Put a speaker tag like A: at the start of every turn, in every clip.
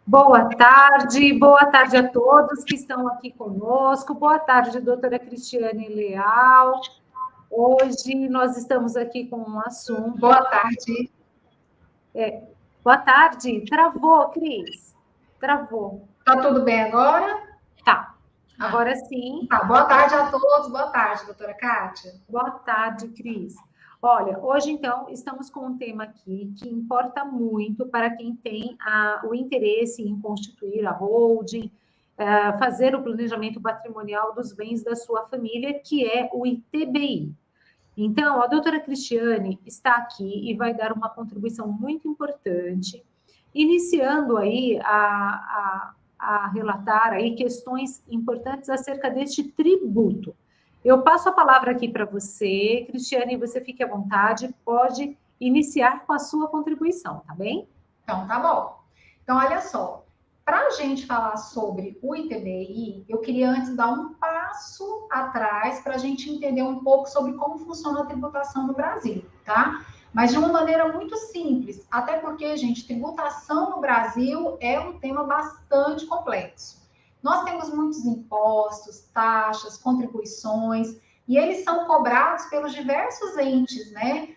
A: Boa tarde a todos que estão aqui conosco. Boa tarde, doutora Cristiane Leal. Hoje nós estamos aqui com um assunto.
B: Boa tarde.
A: Boa tarde. Travou, Cris? Travou.
B: Tá tudo bem agora?
A: Tá. Agora sim.
B: Tá. Boa tarde a todos. Boa tarde, doutora Kátia.
A: Boa tarde, Cris. Olha, hoje, então, estamos com um tema aqui que importa muito para quem tem o interesse em constituir a holding, fazer o planejamento patrimonial dos bens da sua família, que é o ITBI. Então, a doutora Cristiane está aqui e vai dar uma contribuição muito importante, iniciando aí a relatar aí questões importantes acerca deste tributo. Eu passo a palavra aqui para você, Cristiane, você fique à vontade, pode iniciar com a sua contribuição, tá bem?
B: Então, tá bom. Então, olha só, para a gente falar sobre o ITBI, eu queria antes dar um passo atrás para a gente entender um pouco sobre como funciona a tributação no Brasil, tá? Mas de uma maneira muito simples, até porque, gente, tributação no Brasil é um tema bastante complexo. Nós temos muitos impostos, taxas, contribuições, e eles são cobrados pelos diversos entes, né?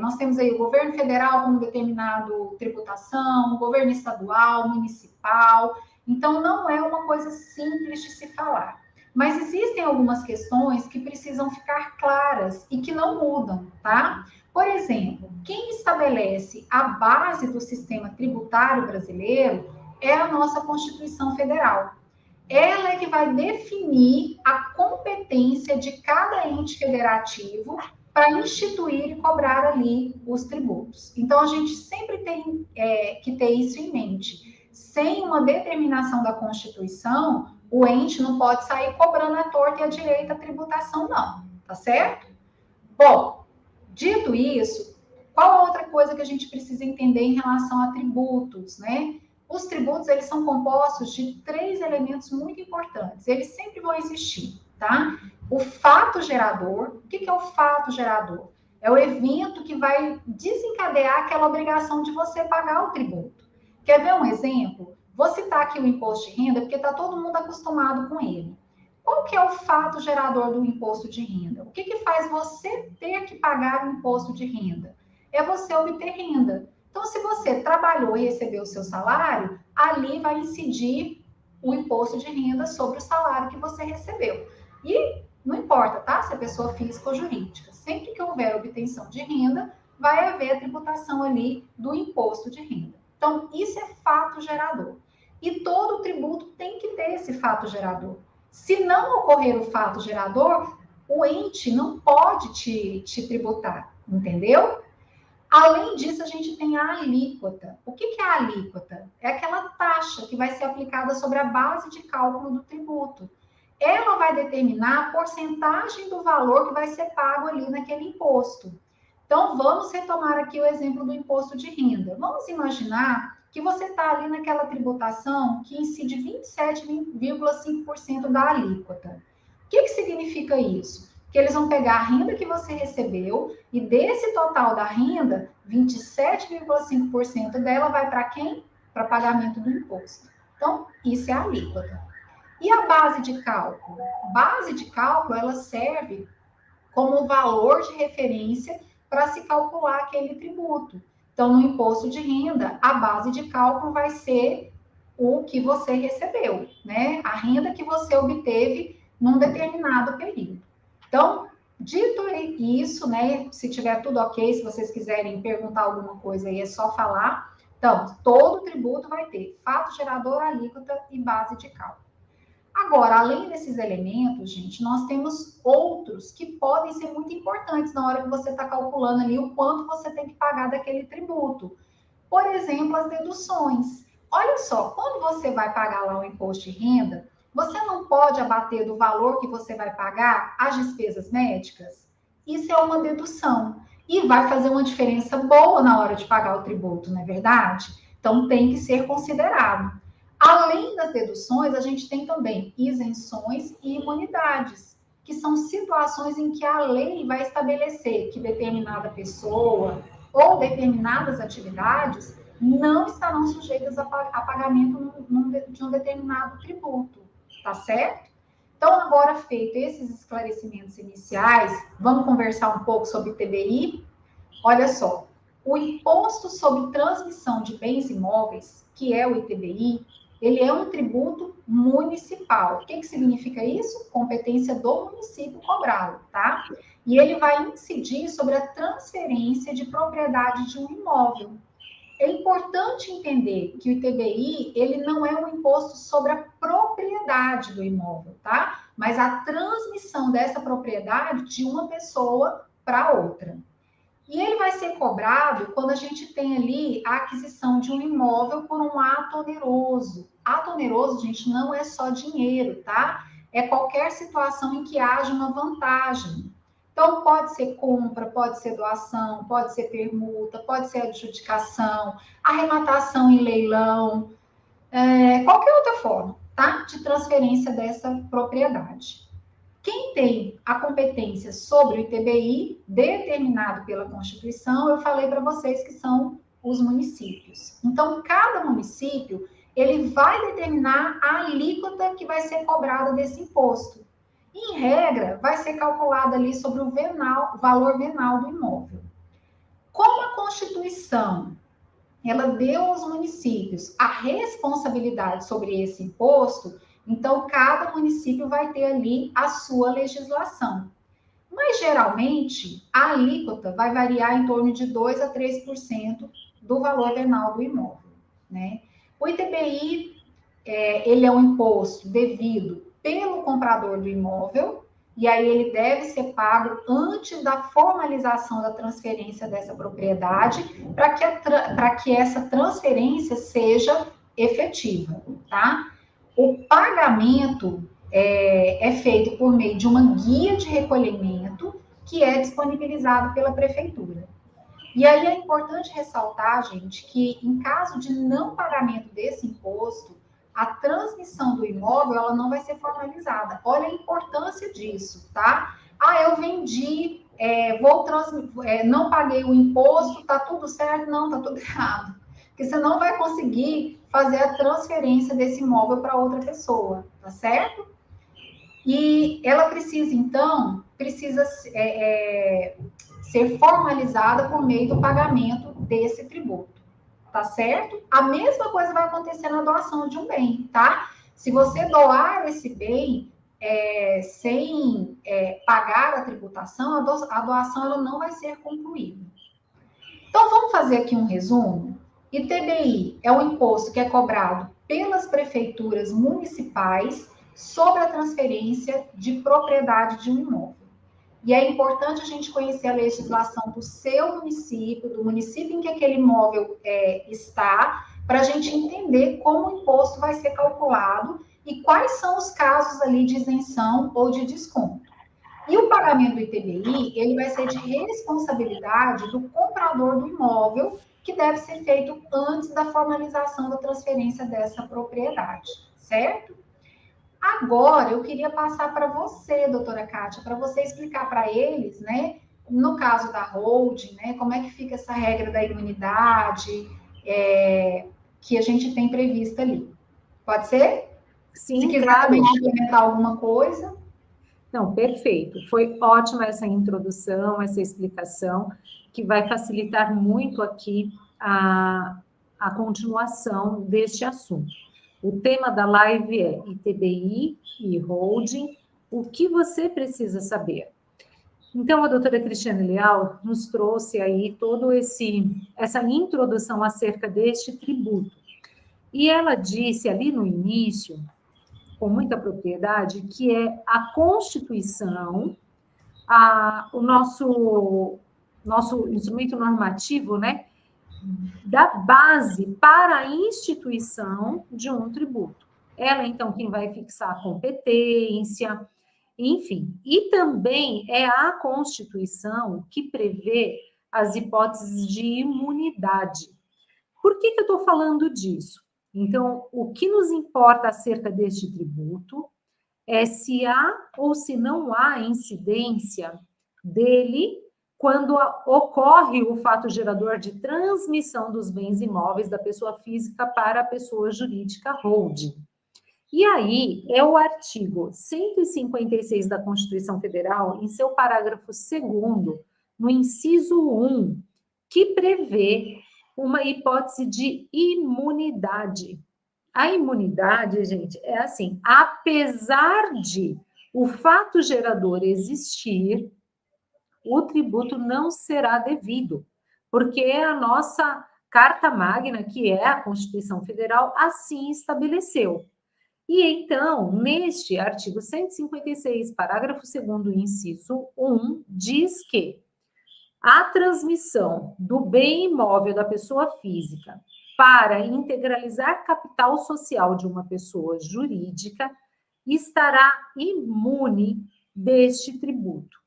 B: Nós temos aí o governo federal com determinado tributação, o governo estadual, municipal. Então, não é uma coisa simples de se falar. Mas existem algumas questões que precisam ficar claras e que não mudam, tá? Por exemplo, quem estabelece a base do sistema tributário brasileiro é a nossa Constituição Federal. Ela é que vai definir a competência de cada ente federativo para instituir e cobrar ali os tributos. Então, a gente sempre tem que ter isso em mente. Sem uma determinação da Constituição, o ente não pode sair cobrando a torta e a direita a tributação, não. Tá certo? Bom, dito isso, qual outra coisa que a gente precisa entender em relação a tributos, né? Os tributos, eles são compostos de 3 elementos muito importantes. Eles sempre vão existir, tá? O fato gerador. O que é o fato gerador? É o evento que vai desencadear aquela obrigação de você pagar o tributo. Quer ver um exemplo? Vou citar aqui o imposto de renda, porque está todo mundo acostumado com ele. Qual que é o fato gerador do imposto de renda? O que faz você ter que pagar o imposto de renda? É você obter renda. Então, se você trabalhou e recebeu o seu salário, ali vai incidir o imposto de renda sobre o salário que você recebeu. E não importa, tá? Se é pessoa física ou jurídica. Sempre que houver obtenção de renda, vai haver a tributação ali do imposto de renda. Então, isso é fato gerador. E todo tributo tem que ter esse fato gerador. Se não ocorrer o fato gerador, o ente não pode te tributar, entendeu? Além disso, a gente tem a alíquota. O que é a alíquota? É aquela taxa que vai ser aplicada sobre a base de cálculo do tributo. Ela vai determinar a porcentagem do valor que vai ser pago ali naquele imposto. Então, vamos retomar aqui o exemplo do imposto de renda. Vamos imaginar que você está ali naquela tributação que incide 27,5% da alíquota. O que significa isso? Que eles vão pegar a renda que você recebeu e desse total da renda, 27,5% dela vai para quem? Para pagamento do imposto. Então, isso é a alíquota. E a base de cálculo? Base de cálculo, ela serve como valor de referência para se calcular aquele tributo. Então, no imposto de renda, a base de cálculo vai ser o que você recebeu, né? A renda que você obteve num determinado período. Então, dito isso, né? Se tiver tudo ok, se vocês quiserem perguntar alguma coisa aí, é só falar. Então, todo tributo vai ter fato gerador, alíquota e base de cálculo. Agora, além desses elementos, gente, nós temos outros que podem ser muito importantes na hora que você está calculando ali o quanto você tem que pagar daquele tributo. Por exemplo, as deduções. Olha só, quando você vai pagar lá o imposto de renda, você não pode abater do valor que você vai pagar as despesas médicas? Isso é uma dedução. E vai fazer uma diferença boa na hora de pagar o tributo, não é verdade? Então, tem que ser considerado. Além das deduções, a gente tem também isenções e imunidades, que são situações em que a lei vai estabelecer que determinada pessoa ou determinadas atividades não estarão sujeitas a pagamento de um determinado tributo, tá certo? Então, agora feito esses esclarecimentos iniciais, vamos conversar um pouco sobre TBI? Olha só, o Imposto sobre Transmissão de Bens Imóveis, que é o ITBI, ele é um tributo municipal. O que significa isso? Competência do município cobrá-lo, tá? E ele vai incidir sobre a transferência de propriedade de um imóvel. É importante entender que o ITBI, ele não é um imposto sobre a propriedade do imóvel, tá? Mas a transmissão dessa propriedade de uma pessoa para outra. E ele vai ser cobrado quando a gente tem ali a aquisição de um imóvel por um ato oneroso. Ato oneroso, gente, não é só dinheiro, tá? É qualquer situação em que haja uma vantagem. Então, pode ser compra, pode ser doação, pode ser permuta, pode ser adjudicação, arrematação em leilão, qualquer outra forma, tá? De transferência dessa propriedade. Quem tem a competência sobre o ITBI, determinado pela Constituição, eu falei para vocês que são os municípios. Então, cada município, ele vai determinar a alíquota que vai ser cobrada desse imposto. Em regra, vai ser calculada ali sobre o valor venal do imóvel. Como a Constituição, ela deu aos municípios a responsabilidade sobre esse imposto, então cada município vai ter ali a sua legislação. Mas, geralmente, a alíquota vai variar em torno de 2% a 3% do valor venal do imóvel, né? O ITBI, ele é um imposto devido pelo comprador do imóvel, e aí ele deve ser pago antes da formalização da transferência dessa propriedade, para que essa transferência seja efetiva, tá? O pagamento é feito por meio de uma guia de recolhimento que é disponibilizado pela prefeitura. E aí é importante ressaltar, gente, que em caso de não pagamento desse imposto, a transmissão do imóvel ela não vai ser formalizada. Olha a importância disso, tá? Ah, eu vendi, não paguei o imposto, tá tudo certo? Não, tá tudo errado. Porque você não vai conseguir fazer a transferência desse imóvel para outra pessoa, tá certo? E ela precisa, então, ser formalizada por meio do pagamento desse tributo, tá certo? A mesma coisa vai acontecer na doação de um bem, tá? Se você doar esse bem sem pagar a tributação, a doação ela não vai ser concluída. Então, vamos fazer aqui um resumo. ITBI é um imposto que é cobrado pelas prefeituras municipais sobre a transferência de propriedade de um imóvel. E é importante a gente conhecer a legislação do seu município, do município em que aquele imóvel está, para a gente entender como o imposto vai ser calculado e quais são os casos ali de isenção ou de desconto. E o pagamento do ITBI, ele vai ser de responsabilidade do comprador do imóvel, que deve ser feito antes da formalização da transferência dessa propriedade, certo? Agora, eu queria passar para você, doutora Kátia, para você explicar para eles, né, no caso da holding, né, como é que fica essa regra da imunidade que a gente tem prevista ali. Pode ser?
A: Sim,
B: se quiser
A: claro.
B: Também complementar alguma coisa.
A: Não, perfeito. Foi ótima essa introdução, essa explicação, que vai facilitar muito aqui a continuação deste assunto. O tema da live é ITBI e holding, o que você precisa saber. Então, a doutora Cristiane Leal nos trouxe aí toda essa introdução acerca deste tributo. E ela disse ali no início, com muita propriedade, que é a Constituição, o nosso instrumento normativo, né, da base para a instituição de um tributo. Ela, então, quem vai fixar a competência, enfim. E também é a Constituição que prevê as hipóteses de imunidade. Por que eu estou falando disso? Então, o que nos importa acerca deste tributo é se há ou se não há incidência dele quando ocorre o fato gerador de transmissão dos bens imóveis da pessoa física para a pessoa jurídica holding. E aí é o artigo 156 da Constituição Federal, em seu parágrafo 2º, no inciso 1, que prevê uma hipótese de imunidade. A imunidade, gente, é assim, apesar de o fato gerador existir, o tributo não será devido, porque a nossa Carta Magna, que é a Constituição Federal, assim estabeleceu. E então, neste artigo 156, parágrafo 2º, inciso 1, diz que a transmissão do bem imóvel da pessoa física para integralizar capital social de uma pessoa jurídica estará imune deste tributo.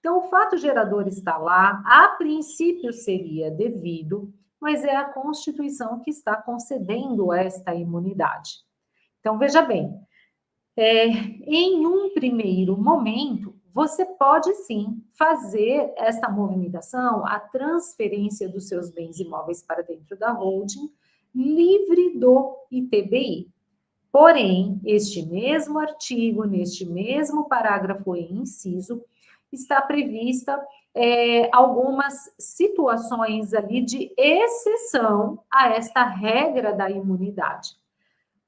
A: Então, o fato gerador está lá, a princípio seria devido, mas é a Constituição que está concedendo esta imunidade. Então, veja bem, em um primeiro momento, você pode sim fazer esta movimentação, a transferência dos seus bens imóveis para dentro da holding, livre do ITBI. Porém, este mesmo artigo, neste mesmo parágrafo e inciso, está prevista algumas situações ali de exceção a esta regra da imunidade.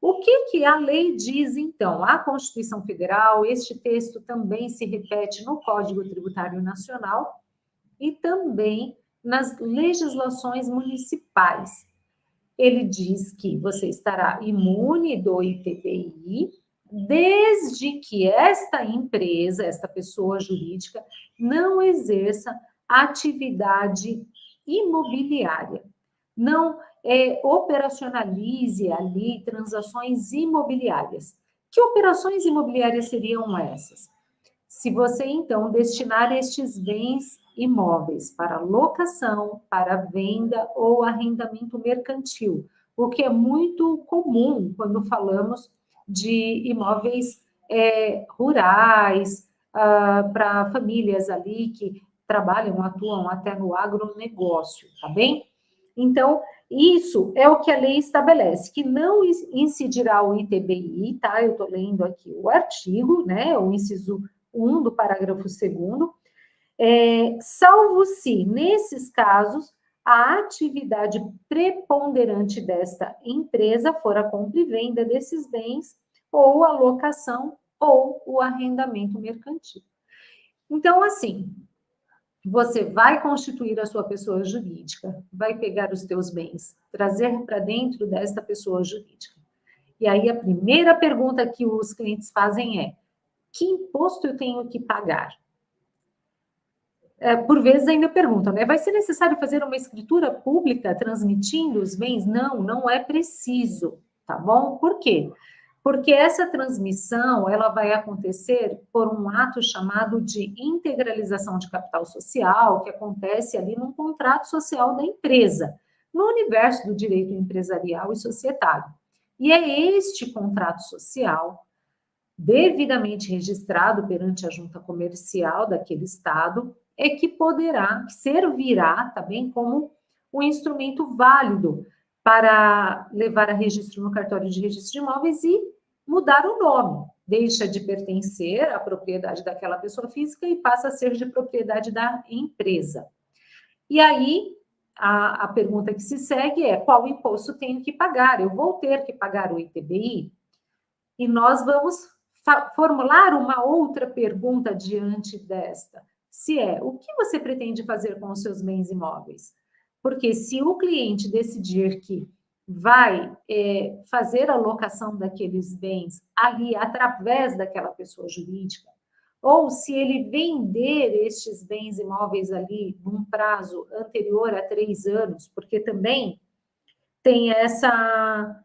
A: O que a lei diz, então? A Constituição Federal, este texto também se repete no Código Tributário Nacional e também nas legislações municipais. Ele diz que você estará imune do ITBI, desde que esta empresa, esta pessoa jurídica, não exerça atividade imobiliária, não operacionalize ali transações imobiliárias. Que operações imobiliárias seriam essas? Se você, então, destinar estes bens imóveis para locação, para venda ou arrendamento mercantil, o que é muito comum quando falamos de imóveis rurais, para famílias ali que trabalham, atuam até no agronegócio, tá bem? Então, isso é o que a lei estabelece, que não incidirá o ITBI, tá? Eu estou lendo aqui o artigo, né? O inciso 1 do parágrafo 2º, salvo se, nesses casos, a atividade preponderante desta empresa for a compra e venda desses bens, ou a locação, ou o arrendamento mercantil. Então, assim, você vai constituir a sua pessoa jurídica, vai pegar os teus bens, trazer para dentro desta pessoa jurídica. E aí a primeira pergunta que os clientes fazem é: que imposto eu tenho que pagar? Por vezes ainda perguntam, né? Vai ser necessário fazer uma escritura pública transmitindo os bens? Não, não é preciso, tá bom? Por quê? Porque essa transmissão, ela vai acontecer por um ato chamado de integralização de capital social, que acontece ali num contrato social da empresa, no universo do direito empresarial e societário. E é este contrato social, devidamente registrado perante a junta comercial daquele estado, é que servirá também como um instrumento válido para levar a registro no cartório de registro de imóveis e mudar o nome. Deixa de pertencer à propriedade daquela pessoa física e passa a ser de propriedade da empresa. E aí, a pergunta que se segue é: qual imposto tenho que pagar? Eu vou ter que pagar o ITBI? E nós vamos formular uma outra pergunta diante desta. O que você pretende fazer com os seus bens imóveis? Porque se o cliente decidir que vai fazer a locação daqueles bens ali através daquela pessoa jurídica, ou se ele vender estes bens imóveis ali num prazo anterior a 3 anos, porque também tem essa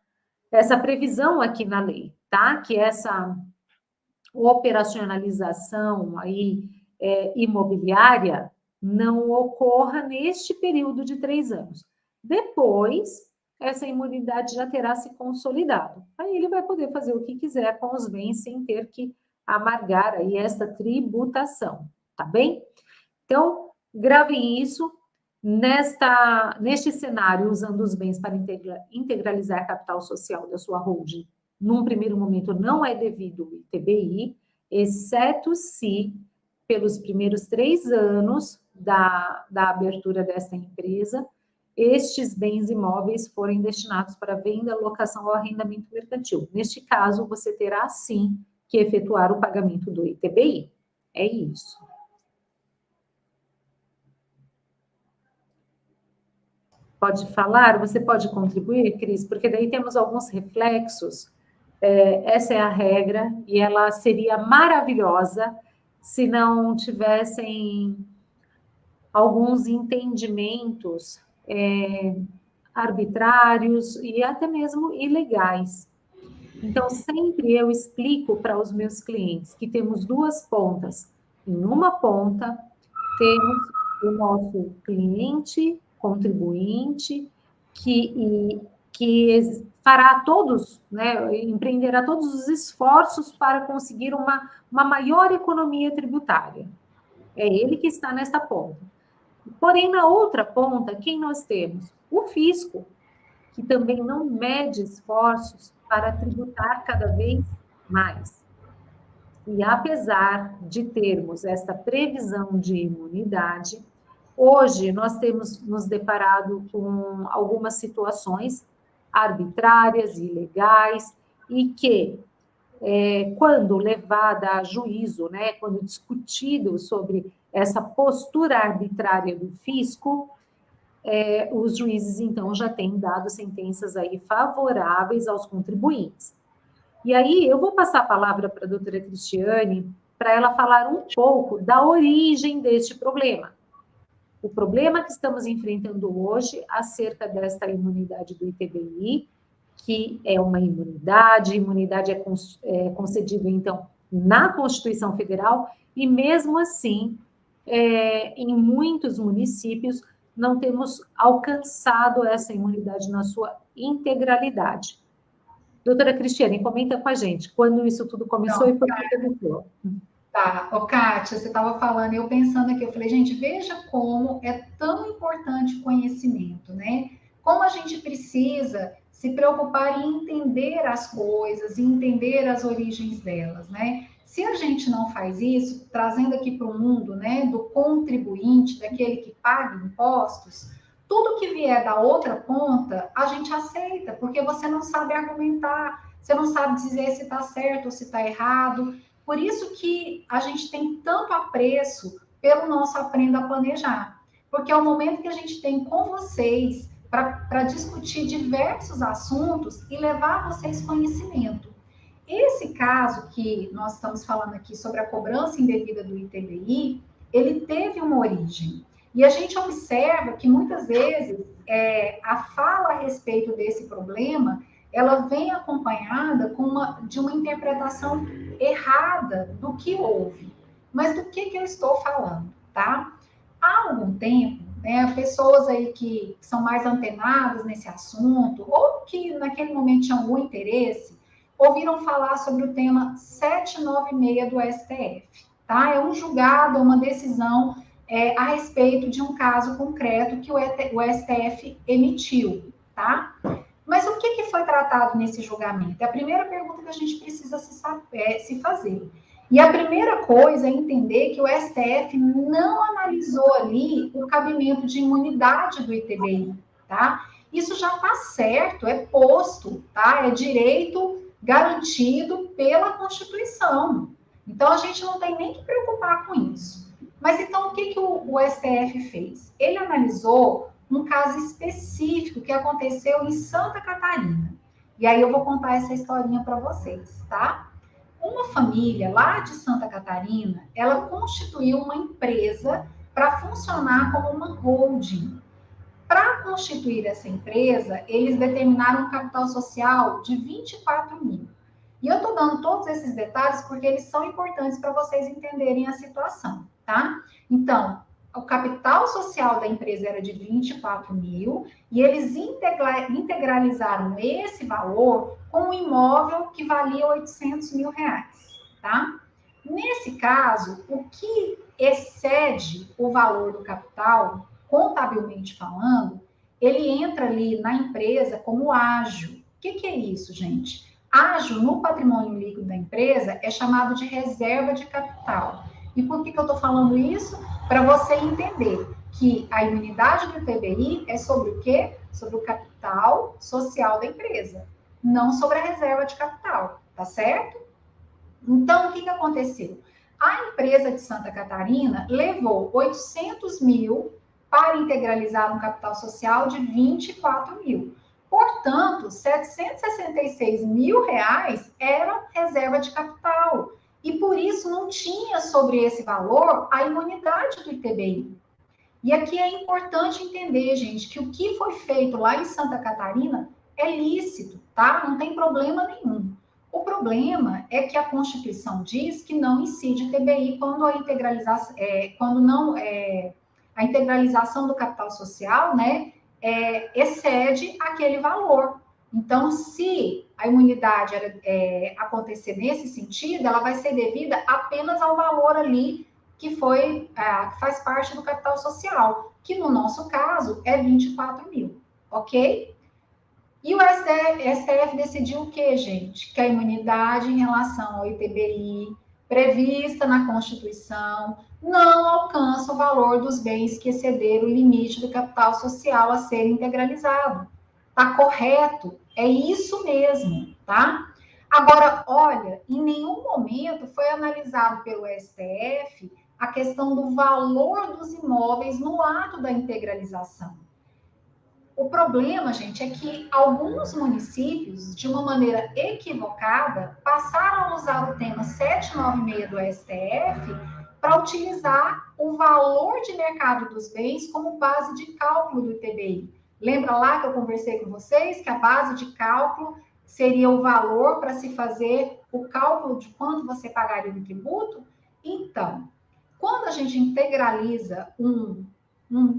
A: previsão aqui na lei, tá? Que essa operacionalização aí imobiliária não ocorra neste período de 3 anos. Depois, essa imunidade já terá se consolidado. Aí ele vai poder fazer o que quiser com os bens sem ter que amargar aí esta tributação, tá bem? Então, Gravem isso. Neste cenário, usando os bens para integralizar capital social da sua holding, num primeiro momento não é devido o ITBI, exceto se, pelos primeiros 3 anos da abertura desta empresa, estes bens imóveis forem destinados para venda, locação ou arrendamento mercantil. Neste caso, você terá, sim, que efetuar o pagamento do ITBI. É isso. Pode falar? Você pode contribuir, Cris? Porque daí temos alguns reflexos. Essa é a regra e ela seria maravilhosa se não tivessem alguns entendimentos arbitrários e até mesmo ilegais. Então, sempre eu explico para os meus clientes que temos 2 pontas. Em uma ponta, temos o nosso cliente contribuinte, que fará todos, né, empreenderá todos os esforços para conseguir uma maior economia tributária. É ele que está nessa ponta. Porém, na outra ponta, quem nós temos? O fisco, que também não mede esforços para tributar cada vez mais. E apesar de termos esta previsão de imunidade, hoje nós temos nos deparado com algumas situações arbitrárias, ilegais, e que, quando levada a juízo, né, quando discutido sobre essa postura arbitrária do fisco, os juízes, então, já têm dado sentenças aí favoráveis aos contribuintes. E aí, eu vou passar a palavra para a doutora Cristiane, para ela falar um pouco da origem deste problema. O problema que estamos enfrentando hoje acerca desta imunidade do ITBI, que é uma imunidade é concedida, então, na Constituição Federal, e mesmo assim, em muitos municípios, não temos alcançado essa imunidade na sua integralidade. Doutora Cristiane, comenta com a gente, quando isso tudo começou e por que começou?
B: Tá, Kátia, você estava falando, eu pensando aqui, eu falei, gente, veja como é tão importante o conhecimento, né? Como a gente precisa se preocupar em entender as coisas, em entender as origens delas, né? Se a gente não faz isso, trazendo aqui para o mundo, né, do contribuinte, daquele que paga impostos, tudo que vier da outra ponta, a gente aceita, porque você não sabe argumentar, você não sabe dizer se está certo ou se está errado. Por isso que a gente tem tanto apreço pelo nosso Aprenda a Planejar, porque é o momento que a gente tem com vocês para discutir diversos assuntos e levar a vocês conhecimento. Esse caso que nós estamos falando aqui sobre a cobrança indevida do ITBI, ele teve uma origem. E a gente observa que muitas vezes a fala a respeito desse problema, ela vem acompanhada de uma interpretação errada do que houve. Mas do que eu estou falando, tá? Há algum tempo, né, pessoas aí que são mais antenadas nesse assunto, ou que naquele momento tinham algum interesse, ouviram falar sobre o tema 796 do STF, tá? É um julgado, uma decisão a respeito de um caso concreto que o STF emitiu, tá? Mas o que foi tratado nesse julgamento? É a primeira pergunta que a gente precisa se fazer. E a primeira coisa é entender que o STF não analisou ali o cabimento de imunidade do ITBI, tá? Isso já está certo, é posto, tá? É direito garantido pela Constituição. Então, a gente não tem nem que preocupar com isso. Mas, então, o que o STF fez? Ele analisou um caso específico que aconteceu em Santa Catarina. E aí eu vou contar essa historinha para vocês, tá? Uma família lá de Santa Catarina, ela constituiu uma empresa para funcionar como uma holding. Para constituir essa empresa, eles determinaram um capital social de 24 mil. E eu estou dando todos esses detalhes porque eles são importantes para vocês entenderem a situação, tá? Então, o capital social da empresa era de 24 mil e eles integralizaram esse valor com um imóvel que valia 800 mil reais, tá? Nesse caso, o que excede o valor do capital, contabilmente falando, ele entra ali na empresa como ágio. O que é isso, gente? Ágio no patrimônio líquido da empresa é chamado de reserva de capital. E por que eu estou falando isso? Para você entender que a imunidade do ITBI é sobre o quê? Sobre o capital social da empresa, não sobre a reserva de capital, tá certo? Então, o que aconteceu? A empresa de Santa Catarina levou 800 mil para integralizar um capital social de 24 mil. Portanto, 766 mil reais eram reserva de capital. E por isso não tinha sobre esse valor a imunidade do ITBI. E aqui é importante entender, gente, que o que foi feito lá em Santa Catarina é lícito, tá? Não tem problema nenhum. O problema é que a Constituição diz que não incide TBI quando a integralização, a integralização do capital social, né, excede aquele valor. Então, se a imunidade acontecer nesse sentido, ela vai ser devida apenas ao valor ali que faz parte do capital social, que no nosso caso é 24 mil, ok? E o STF decidiu o quê, gente? Que a imunidade em relação ao ITBI, prevista na Constituição, não alcança o valor dos bens que excederam o limite do capital social a ser integralizado. Tá correto? É isso mesmo, tá? Agora, olha, em nenhum momento foi analisado pelo STF a questão do valor dos imóveis no ato da integralização. O problema, gente, é que alguns municípios, de uma maneira equivocada, passaram a usar o tema 796 do STF para utilizar o valor de mercado dos bens como base de cálculo do ITBI. Lembra lá que eu conversei com vocês que a base de cálculo seria o valor para se fazer o cálculo de quanto você pagaria no tributo? Então, quando a gente integraliza um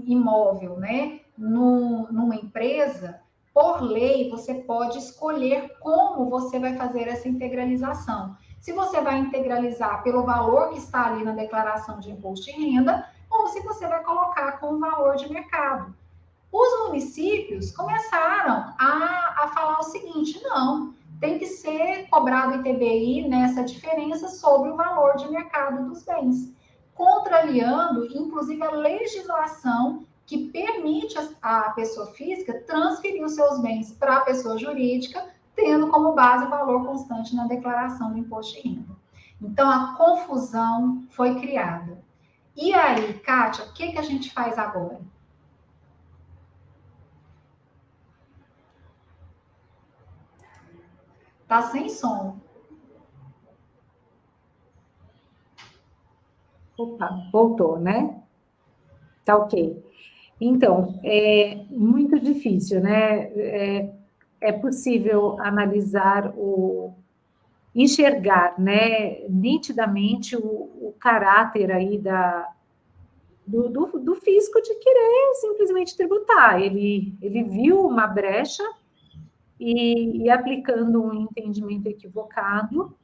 B: imóvel, né, numa empresa, por lei, você pode escolher como você vai fazer essa integralização. Se você vai integralizar pelo valor que está ali na declaração de imposto de renda, ou se você vai colocar com o valor de mercado. Os municípios começaram a falar o seguinte: não, tem que ser cobrado ITBI nessa diferença sobre o valor de mercado dos bens, contrariando, inclusive, a legislação que permite a pessoa física transferir os seus bens para a pessoa jurídica, tendo como base o valor constante na declaração do imposto de renda. Então, a confusão foi criada. E aí, Kátia, o que a gente faz agora? Tá sem som.
A: Opa, voltou, né? Tá ok. Então, é muito difícil, né? É possível analisar enxergar, né, nitidamente o caráter aí do fisco de querer simplesmente tributar. Ele viu uma brecha e aplicando um entendimento equivocado,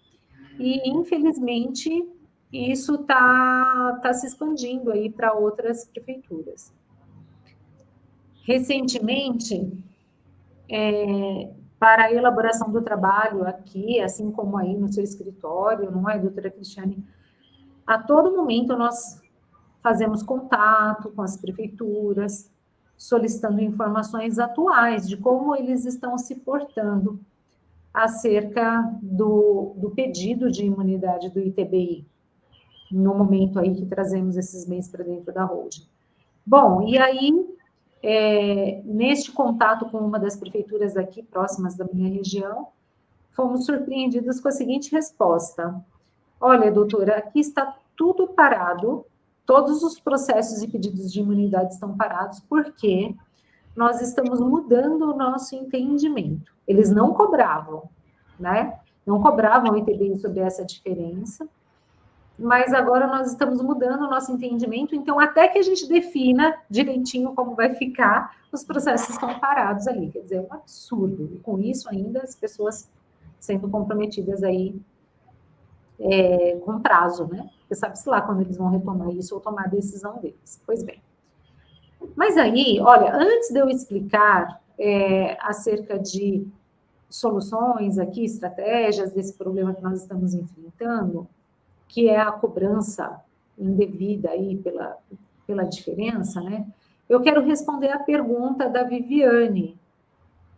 A: e infelizmente isso tá se expandindo aí para outras prefeituras. Recentemente, para a elaboração do trabalho aqui, assim como aí no seu escritório, não é, doutora Cristiane? A todo momento nós fazemos contato com as prefeituras, solicitando informações atuais de como eles estão se portando acerca do pedido de imunidade do ITBI, no momento aí que trazemos esses bens para dentro da holding. Bom, e aí, neste contato com uma das prefeituras aqui próximas da minha região, fomos surpreendidos com a seguinte resposta: olha, doutora, aqui está tudo parado, todos os processos e pedidos de imunidade estão parados, porque nós estamos mudando o nosso entendimento. Eles não cobravam, né? Não cobravam o ITBI sobre essa diferença, mas agora nós estamos mudando o nosso entendimento, então até que a gente defina direitinho como vai ficar, os processos estão parados ali. Quer dizer, é um absurdo. E com isso ainda as pessoas sendo comprometidas aí com prazo, né? porque sabe-se lá quando eles vão retomar isso ou tomar a decisão deles. Pois bem. Mas aí, olha, antes de eu explicar acerca de soluções aqui, estratégias desse problema que nós estamos enfrentando, que é a cobrança indevida aí pela diferença, né? Eu quero responder a pergunta da Viviane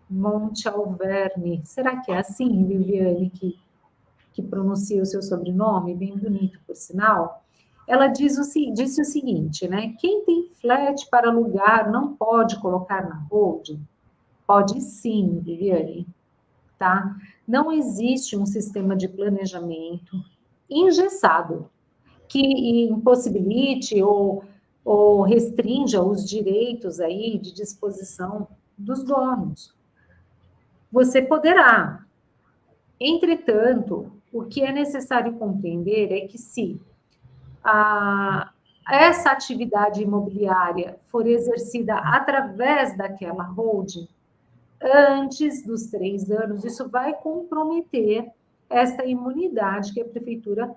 A: Monte Alverne. Será que é assim, Viviane, que pronuncia o seu sobrenome? Bem bonito, por sinal. Ela disse o seguinte, né? Quem tem flat para alugar não pode colocar na holding? Pode sim, Viviane, tá? Não existe um sistema de planejamento engessado que impossibilite ou restrinja os direitos aí de disposição dos donos. Você poderá. Entretanto, o que é necessário compreender é que se essa atividade imobiliária for exercida através daquela holding, antes dos 3 anos, isso vai comprometer esta imunidade que a prefeitura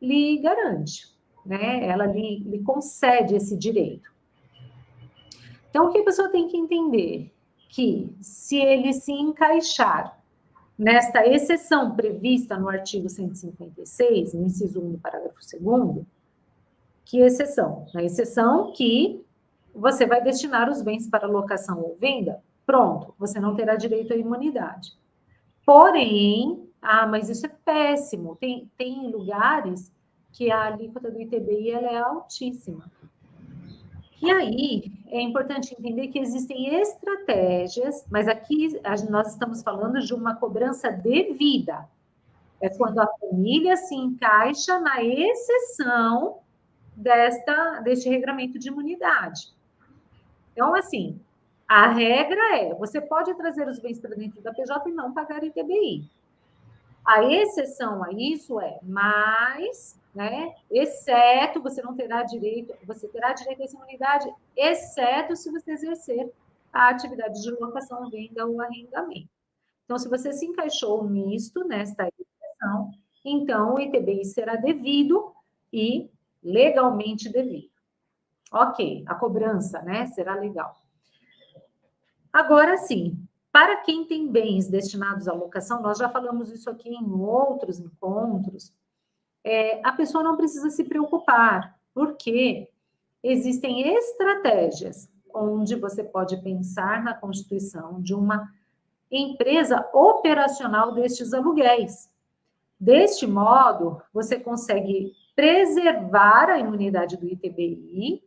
A: lhe garante, né? Ela lhe concede esse direito. Então, o que a pessoa tem que entender? Que se ele se encaixar nesta exceção prevista no artigo 156, no inciso 1 do parágrafo 2º, que exceção? A exceção que você vai destinar os bens para locação ou venda, pronto, você não terá direito à imunidade. Porém, mas isso é péssimo, tem lugares que a alíquota do ITBI ela é altíssima. E aí, é importante entender que existem estratégias, mas aqui nós estamos falando de uma cobrança devida. É quando a família se encaixa na exceção deste regramento de imunidade. Então, assim, a regra é, você pode trazer os bens para dentro da PJ e não pagar ITBI. A exceção a isso é mais, né, exceto, você terá direito a essa imunidade, exceto se você exercer a atividade de locação, venda ou arrendamento. Então, se você se encaixou nisto, nesta exceção, então o ITBI será devido e legalmente devido. Ok, a cobrança, né, será legal. Agora sim, para quem tem bens destinados à locação, nós já falamos isso aqui em outros encontros, a pessoa não precisa se preocupar, porque existem estratégias onde você pode pensar na constituição de uma empresa operacional destes aluguéis. Deste modo, você consegue preservar a imunidade do ITBI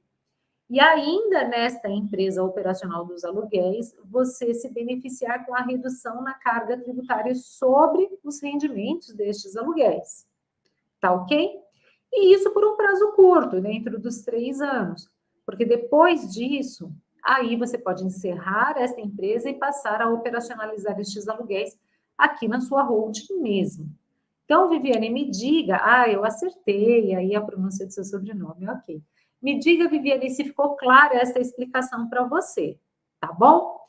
A: e ainda nesta empresa operacional dos aluguéis, você se beneficiar com a redução na carga tributária sobre os rendimentos destes aluguéis. Tá ok? E isso por um prazo curto, dentro dos 3 anos. Porque depois disso, aí você pode encerrar esta empresa e passar a operacionalizar estes aluguéis aqui na sua holding mesmo. Então, Viviane, me diga, eu acertei aí a pronúncia do seu sobrenome, ok. Me diga, Viviane, se ficou clara essa explicação para você, tá bom?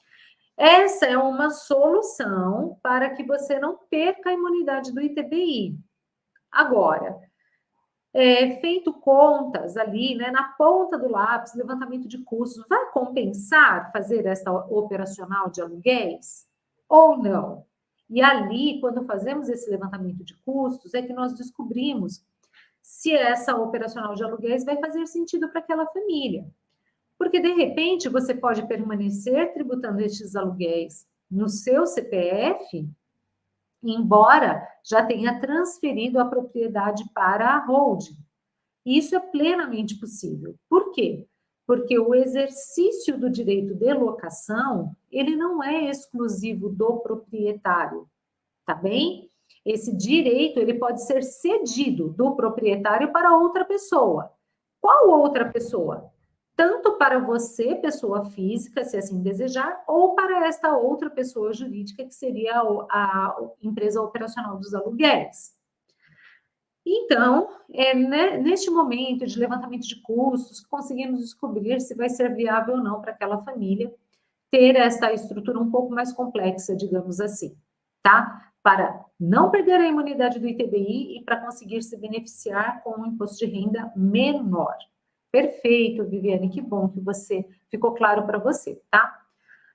A: Essa é uma solução para que você não perca a imunidade do ITBI. Agora, feito contas ali, né, na ponta do lápis, levantamento de custos, vai compensar fazer esta operacional de aluguéis ou não? E ali, quando fazemos esse levantamento de custos, é que nós descobrimos se essa operacional de aluguéis vai fazer sentido para aquela família. Porque, de repente, você pode permanecer tributando estes aluguéis no seu CPF, embora já tenha transferido a propriedade para a holding. Isso é plenamente possível. Por quê? Porque o exercício do direito de locação, ele não é exclusivo do proprietário, tá bem? Esse direito, ele pode ser cedido do proprietário para outra pessoa. Qual outra pessoa? Tanto para você, pessoa física, se assim desejar, ou para esta outra pessoa jurídica, que seria a empresa operacional dos aluguéis. Então, neste momento de levantamento de custos, conseguimos descobrir se vai ser viável ou não para aquela família ter essa estrutura um pouco mais complexa, digamos assim, tá? para não perder a imunidade do ITBI e para conseguir se beneficiar com um imposto de renda menor. Perfeito, Viviane, que bom que você ficou claro para você, tá?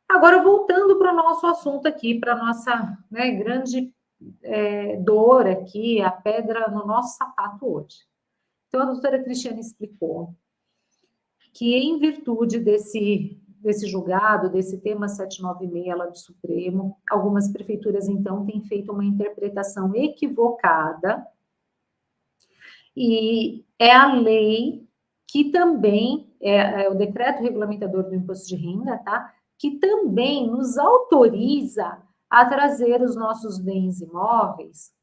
A: Agora, voltando para o nosso assunto aqui, para a nossa, né, grande dor aqui, a pedra no nosso sapato hoje. Então, a doutora Cristiane explicou que, em virtude desse julgado, desse tema 796 lá do Supremo, algumas prefeituras, então, têm feito uma interpretação equivocada, e é a lei que também, é o decreto regulamentador do imposto de renda, tá? Que também nos autoriza a trazer os nossos bens imóveis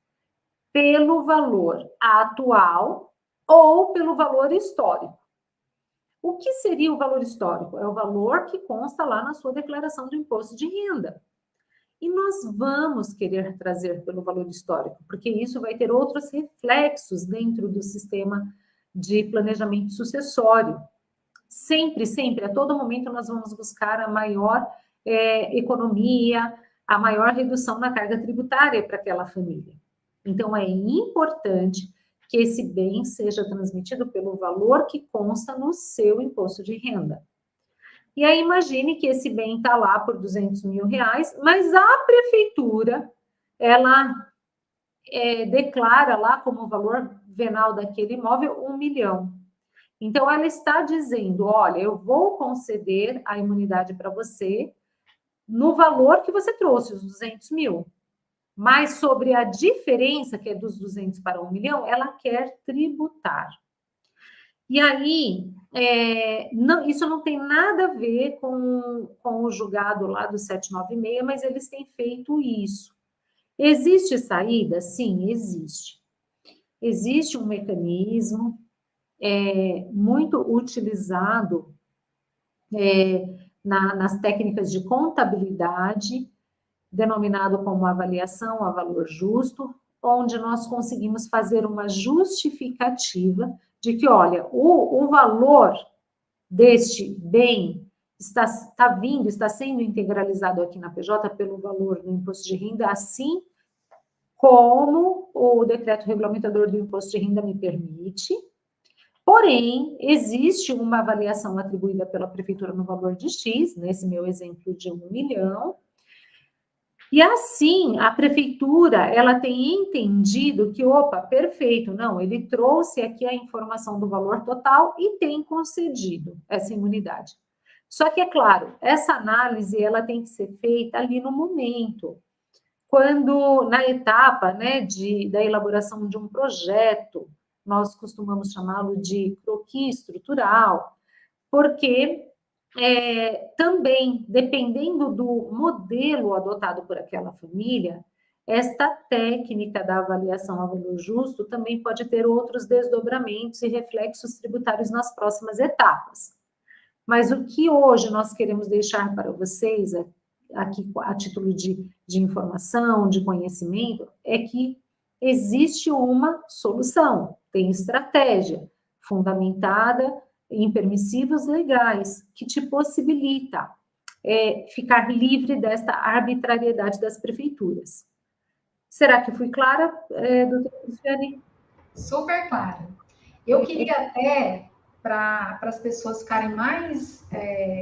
A: pelo valor atual ou pelo valor histórico. O que seria o valor histórico? É o valor que consta lá na sua declaração do imposto de renda. E nós vamos querer trazer pelo valor histórico, porque isso vai ter outros reflexos dentro do sistema de planejamento sucessório. Sempre, sempre, a todo momento, nós vamos buscar a maior economia, a maior redução na carga tributária para aquela família. Então, é importante que esse bem seja transmitido pelo valor que consta no seu imposto de renda. E aí, imagine que esse bem está lá por R$200 mil, mas a prefeitura, ela declara lá como valor venal daquele imóvel 1 milhão. Então, ela está dizendo, olha, eu vou conceder a imunidade para você no valor que você trouxe, os 200 mil. Mas sobre a diferença, que é dos 200 para 1 milhão, ela quer tributar. E aí, isso não tem nada a ver com o julgado lá do 796, mas eles têm feito isso. Existe saída? Sim, existe. Existe um mecanismo muito utilizado nas técnicas de contabilidade, denominado como avaliação a valor justo, onde nós conseguimos fazer uma justificativa de que, olha, o valor deste bem está sendo integralizado aqui na PJ pelo valor do imposto de renda, assim como o decreto regulamentador do imposto de renda me permite. Porém, existe uma avaliação atribuída pela prefeitura no valor de X, nesse meu exemplo de 1 milhão, e assim, a prefeitura, ela tem entendido que, opa, perfeito, não, ele trouxe aqui a informação do valor total e tem concedido essa imunidade. Só que, é claro, essa análise, ela tem que ser feita ali no momento, quando, na etapa, né, da elaboração de um projeto, nós costumamos chamá-lo de croquis estrutural, porque também, dependendo do modelo adotado por aquela família, esta técnica da avaliação a valor justo também pode ter outros desdobramentos e reflexos tributários nas próximas etapas. Mas o que hoje nós queremos deixar para vocês, aqui a título de informação, de conhecimento, é que existe uma solução, tem estratégia fundamentada em permissivos legais, que te possibilita ficar livre desta arbitrariedade das prefeituras. Será que fui clara, doutora Cristiane?
B: Super clara. Eu queria até, para as pessoas ficarem mais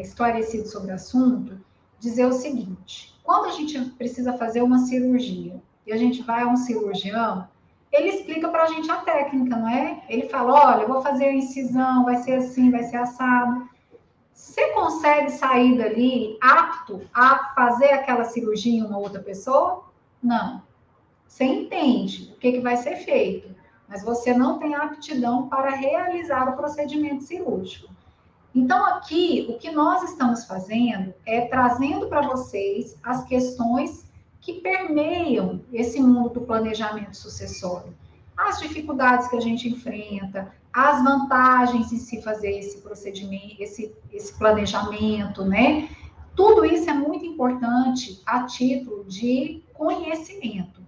B: esclarecidas sobre o assunto, dizer o seguinte: quando a gente precisa fazer uma cirurgia e a gente vai a um cirurgião, ele explica para a gente a técnica, não é? Ele fala, olha, eu vou fazer a incisão, vai ser assim, vai ser assado. Você consegue sair dali apto a fazer aquela cirurgia em uma outra pessoa? Não. Você entende o que vai ser feito, mas você não tem aptidão para realizar o procedimento cirúrgico. Então, aqui, o que nós estamos fazendo é trazendo para vocês as questões que permeiam esse mundo do planejamento sucessório. As dificuldades que a gente enfrenta, as vantagens em se fazer esse procedimento, esse planejamento, né? Tudo isso é muito importante a título de conhecimento.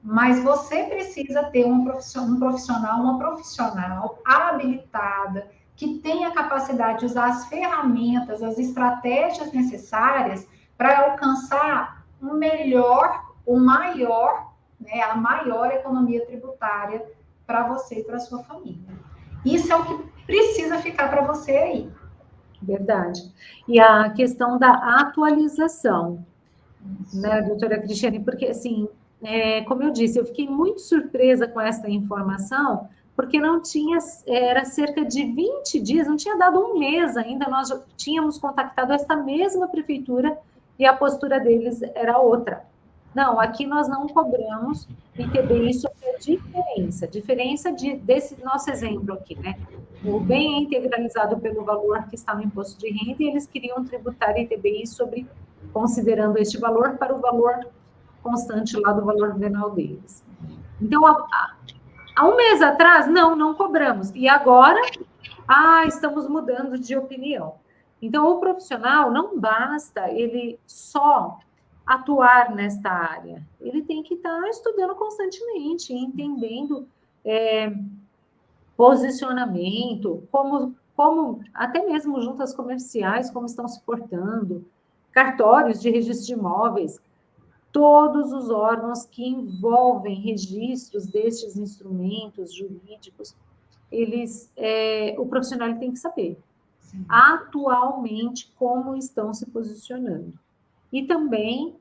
B: Mas você precisa ter um profissional, uma profissional habilitada, que tenha a capacidade de usar as ferramentas, as estratégias necessárias para alcançar um melhor o maior, né, a maior economia tributária para você e para sua família. Isso é o que precisa ficar para você aí.
A: Verdade. E a questão da atualização, né, doutora Cristiane? Porque, assim, como eu disse, eu fiquei muito surpresa com essa informação, porque não tinha, era cerca de 20 dias, não tinha dado um mês ainda, nós já tínhamos contactado essa mesma prefeitura e a postura deles era outra. Não, aqui nós não cobramos ITBI sobre a diferença desse nosso exemplo aqui, né? O bem é integralizado pelo valor que está no imposto de renda e eles queriam tributar ITBI sobre, considerando este valor para o valor constante lá do valor venal deles. Então, há um mês atrás, não cobramos. E agora, estamos mudando de opinião. Então, o profissional não basta ele só atuar nesta área. Ele tem que estar estudando constantemente, entendendo posicionamento, como até mesmo juntas comerciais, como estão se portando, cartórios de registro de imóveis, todos os órgãos que envolvem registros destes instrumentos jurídicos, o profissional ele tem que saber atualmente como estão se posicionando. E também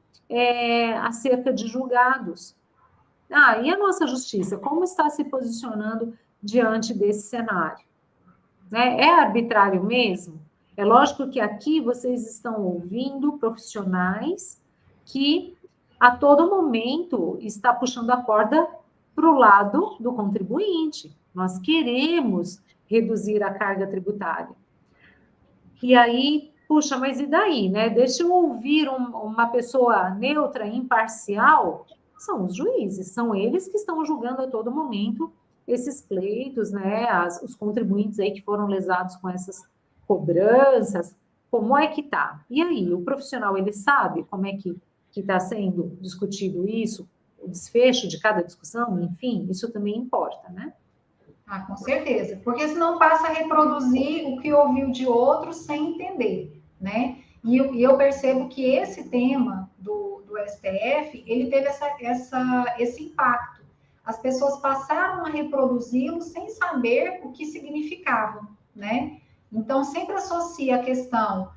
A: acerca de julgados. E a nossa justiça, como está se posicionando diante desse cenário? Né? É arbitrário mesmo? É lógico que aqui vocês estão ouvindo profissionais que a todo momento está puxando a corda para o lado do contribuinte. Nós queremos reduzir a carga tributária. E aí, puxa, mas e daí, né? Deixa eu ouvir uma pessoa neutra, imparcial. São os juízes, são eles que estão julgando a todo momento esses pleitos, né? Os contribuintes aí que foram lesados com essas cobranças. Como é que tá? E aí, o profissional, ele sabe como é que está sendo discutido isso, o desfecho de cada discussão, enfim, isso também importa, né?
B: Com certeza, porque senão passa a reproduzir o que ouviu de outros sem entender, né? E eu percebo que esse tema do STF, ele teve esse impacto. As pessoas passaram a reproduzi-lo sem saber o que significava, né? Então, sempre associa a questão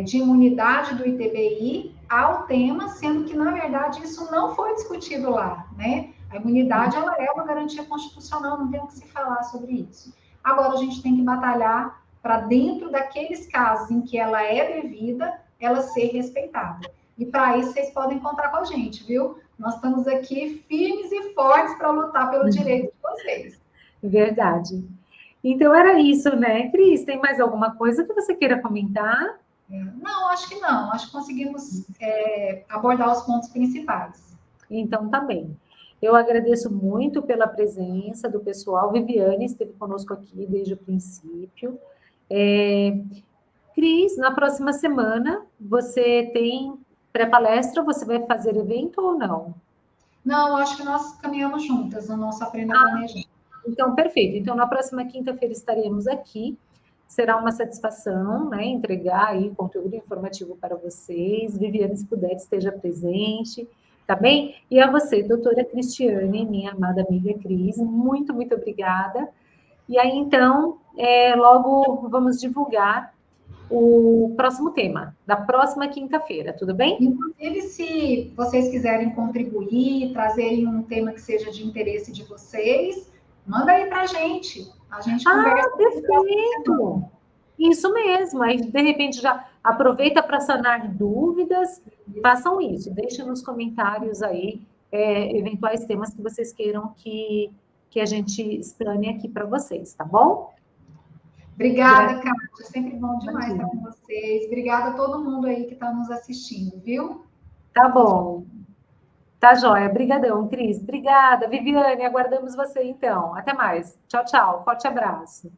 B: de imunidade do ITBI ao tema, sendo que, na verdade, isso não foi discutido lá, né? A imunidade, ela é uma garantia constitucional, não tem o que se falar sobre isso. Agora, a gente tem que batalhar para, dentro daqueles casos em que ela é devida, ela ser respeitada. E para isso, vocês podem contar com a gente, viu? Nós estamos aqui firmes e fortes para lutar pelo direito de vocês.
A: Verdade. Então, era isso, né, Cris? Tem mais alguma coisa que você queira comentar?
B: Não, acho que não. Acho que conseguimos abordar os pontos principais.
A: Então, tá bem. Eu agradeço muito pela presença do pessoal. Viviane esteve conosco aqui desde o princípio. Cris, na próxima semana, você tem pré-palestra? Você vai fazer evento ou não?
B: Não, acho que nós caminhamos juntas no nosso Aprenda a Planejar.
A: Então, perfeito. Então, na próxima quinta-feira estaremos aqui. Será uma satisfação, né, entregar aí conteúdo informativo para vocês. Viviane, se puder, esteja presente. Tá bem? E a você, doutora Cristiane, minha amada amiga Cris, muito, muito obrigada. E aí, então, logo vamos divulgar o próximo tema, da próxima quinta-feira, tudo bem?
B: Inclusive, se vocês quiserem contribuir, trazerem um tema que seja de interesse de vocês, manda aí para a gente. A gente conversa.
A: Perfeito! Isso mesmo, aí de repente já aproveita para sanar dúvidas, façam isso, deixem nos comentários aí eventuais temas que vocês queiram que a gente explane aqui para vocês, tá bom?
B: Obrigada, Kátia, sempre bom demais estar com vocês. Obrigada a todo mundo aí que está nos assistindo, viu?
A: Tá bom. Tá joia, brigadão, Cris. Obrigada, Viviane, aguardamos você então. Até mais. Tchau, tchau. Forte abraço.